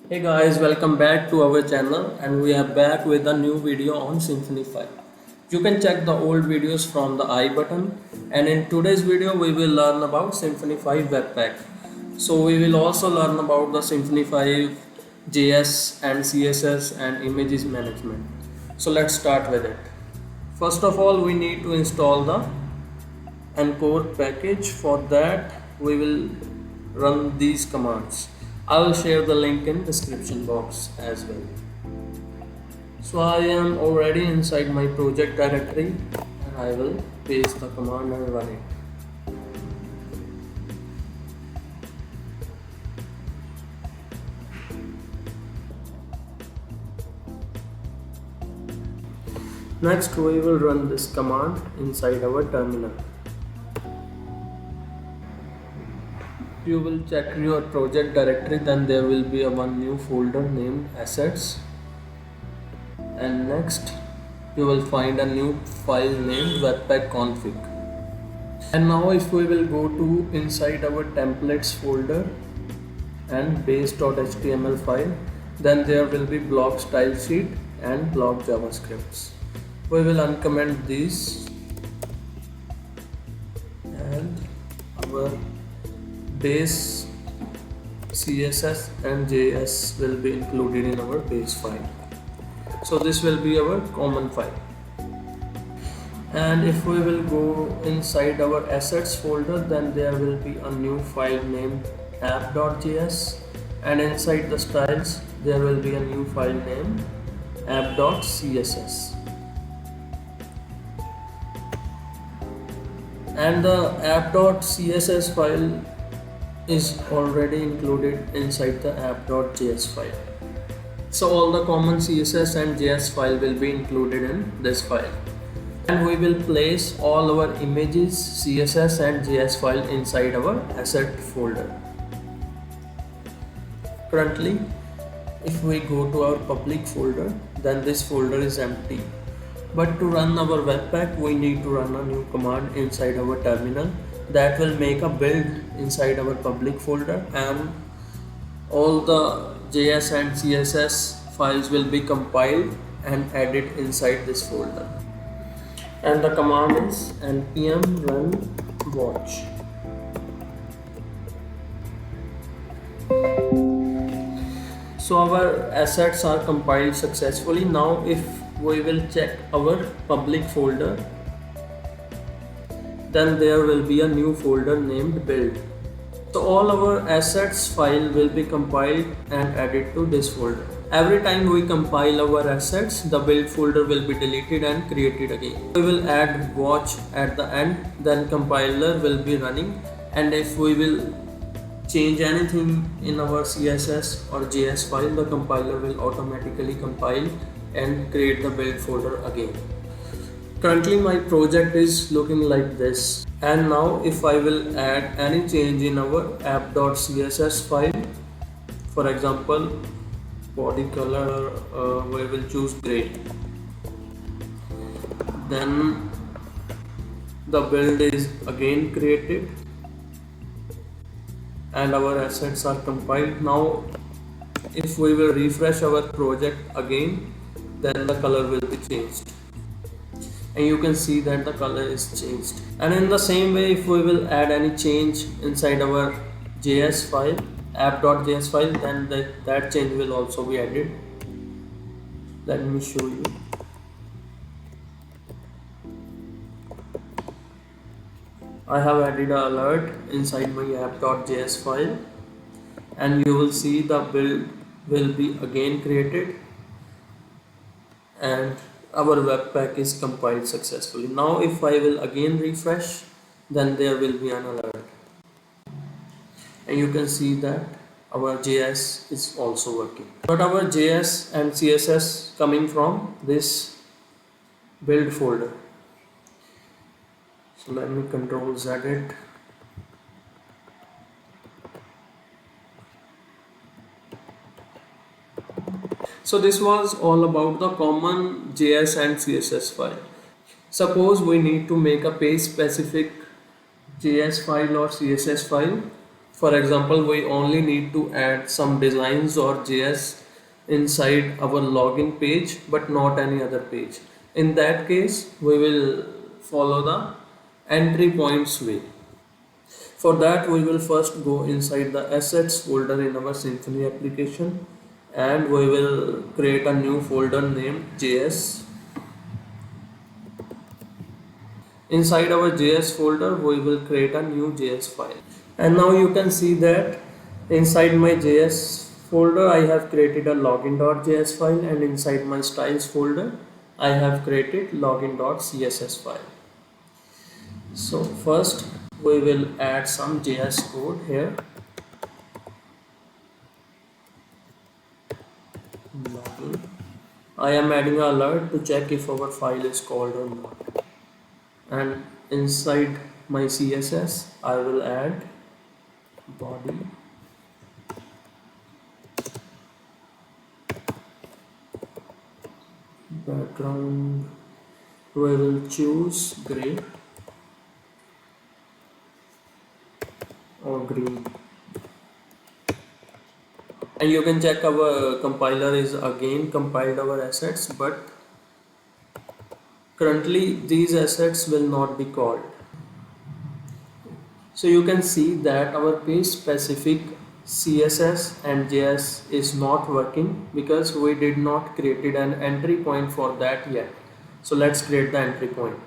Hey guys, welcome back to our channel and we are back with a new video on Symfony 5. You can check the old videos from the I button, and in today's video we will learn about Symfony 5 Webpack. So we will also learn about the Symfony 5 JS and CSS and images management. So let's start with it. First of all, we need to install the Encore package. For that we will run these commands. I will share the link in description box as well. So I am already inside my project directory and I will paste the command and run it. Next we will run this command inside our terminal. You will check your project directory, then there will be one new folder named assets, and next you will find a new file named webpack config. And now if we will go to inside our templates folder and base.html file, then there will be block style sheet and block javascripts. We will uncomment these and our base CSS and JS will be included in our base file. So this will be our common file. And if we will go inside our assets folder, then there will be a new file named app.js, and inside the styles there will be a new file named app.css. And the app.css file is already included inside the app.js file. So all the common CSS and JS file will be included in this file. And we will place all our images, CSS and JS file inside our asset folder. Currently, if we go to our public folder, then this folder is empty. But to run our webpack, we need to run a new command inside our terminal that will make a build inside our public folder, and all the JS and CSS files will be compiled and added inside this folder. And the command is npm run watch. So our assets are compiled successfully. Now if we will check our public folder, then there will be a new folder named build. So all our assets file will be compiled and added to this folder. Every time we compile our assets, the build folder will be deleted and created again. We will add watch at the end, then compiler will be running, and if we will change anything in our CSS or JS file, the compiler will automatically compile and create the build folder again. Currently my project is looking like this, and now if I will add any change in our app.css file, for example body color, we will choose gray, then the build is again created and our assets are compiled. Now if we will refresh our project again, then the color will be changed, and you can see that the color is changed. And in the same way, if we will add any change inside our JS file, app.js file, then that change will also be added. Let me show you. I have added an alert inside my app.js file, and you will see the build will be again created and our webpack is compiled successfully. Now if I will again refresh, then there will be an alert, and you can see that our JS is also working. But our JS and CSS coming from this build folder. So let me control Z it. So this was all about the common JS and CSS file. Suppose we need to make a page specific JS file or CSS file. For example, we only need to add some designs or JS inside our login page, but not any other page. In that case, we will follow the entry points way. For that, we will first go inside the assets folder in our Symfony application, and we will create a new folder named JS. Inside our JS folder, we will create a new JS file. And now you can see that inside my JS folder, I have created a login.js file, and inside my styles folder, I have created login.css file. So first we will add some JS code here. Login. I am adding an alert to check if our file is called or not. And inside my CSS, I will add body, background. We will choose gray or green. And you can check our compiler is again compiled our assets, but currently these assets will not be called. So you can see that our page specific CSS and JS is not working because we did not created an entry point for that yet. So let's create the entry point.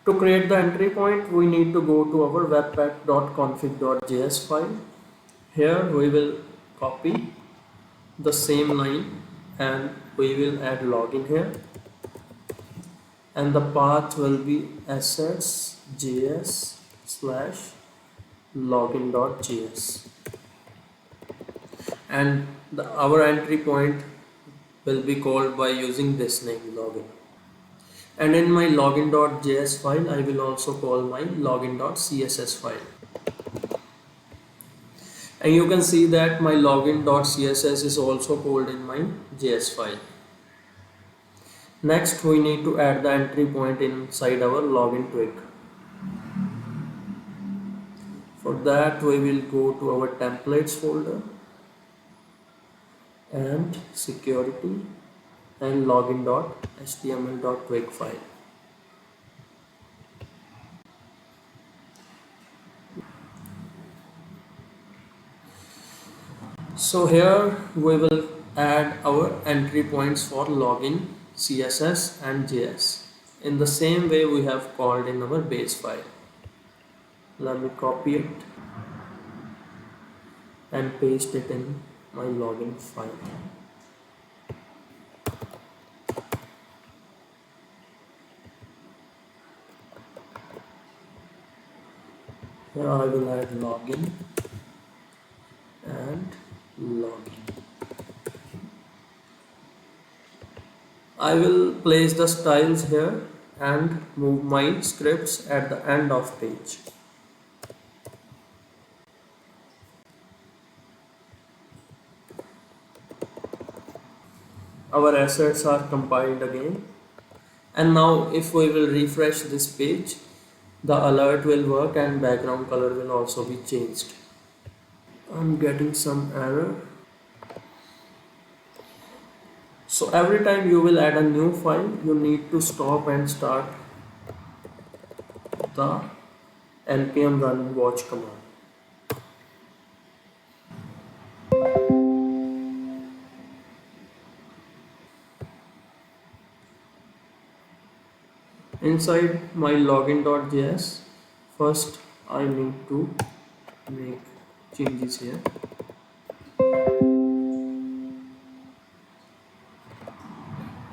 To create the entry point, we need to go to our webpack.config.js file. Here we will copy the same line and we will add login here, and the path will be assets.js/login.js, and our entry point will be called by using this name login. And in my login.js file, I will also call my login.css file. And you can see that my login.css is also called in my JS file. Next, we need to add the entry point inside our login twig. For that, we will go to our templates folder and security and login.html.twig file. So here we will add our entry points for login, CSS and JS in the same way we have called in our base file. Let me copy it and paste it in my login file. Here I will add login and login. I will place the styles here and move my scripts at the end of page. Our assets are compiled again, and now if we will refresh this page, the alert will work and background color will also be changed. I'm getting some error. So every time you will add a new file, you need to stop and start the npm run watch command. Inside my login.js, first I need to make changes here.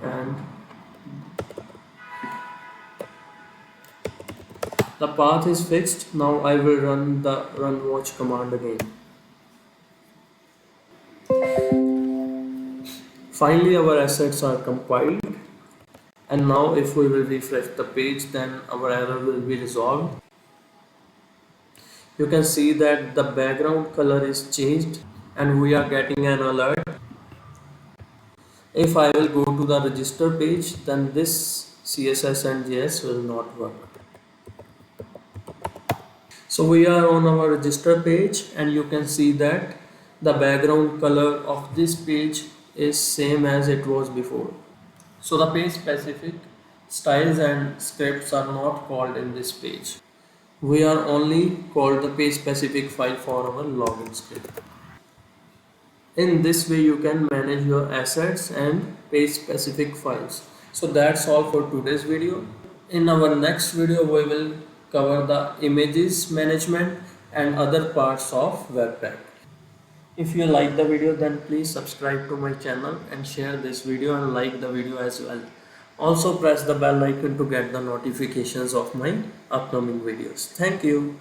And the path is fixed. Now I will run the run watch command again. Finally our assets are compiled, and now if we will refresh the page, then our error will be resolved. You can see that the background color is changed and we are getting an alert. If I will go to the register page, then this CSS and JS will not work. So we are on our register page, and you can see that the background color of this page is same as it was before. So the page specific styles and scripts are not called in this page. We are only called the page specific file for our login script. In this way you can manage your assets and page specific files. So that's all for today's video. In our next video we will cover the images management and other parts of Webpack. If you like the video, then please subscribe to my channel and share this video and like the video as well. Also press the bell icon to get the notifications of my upcoming videos. Thank you.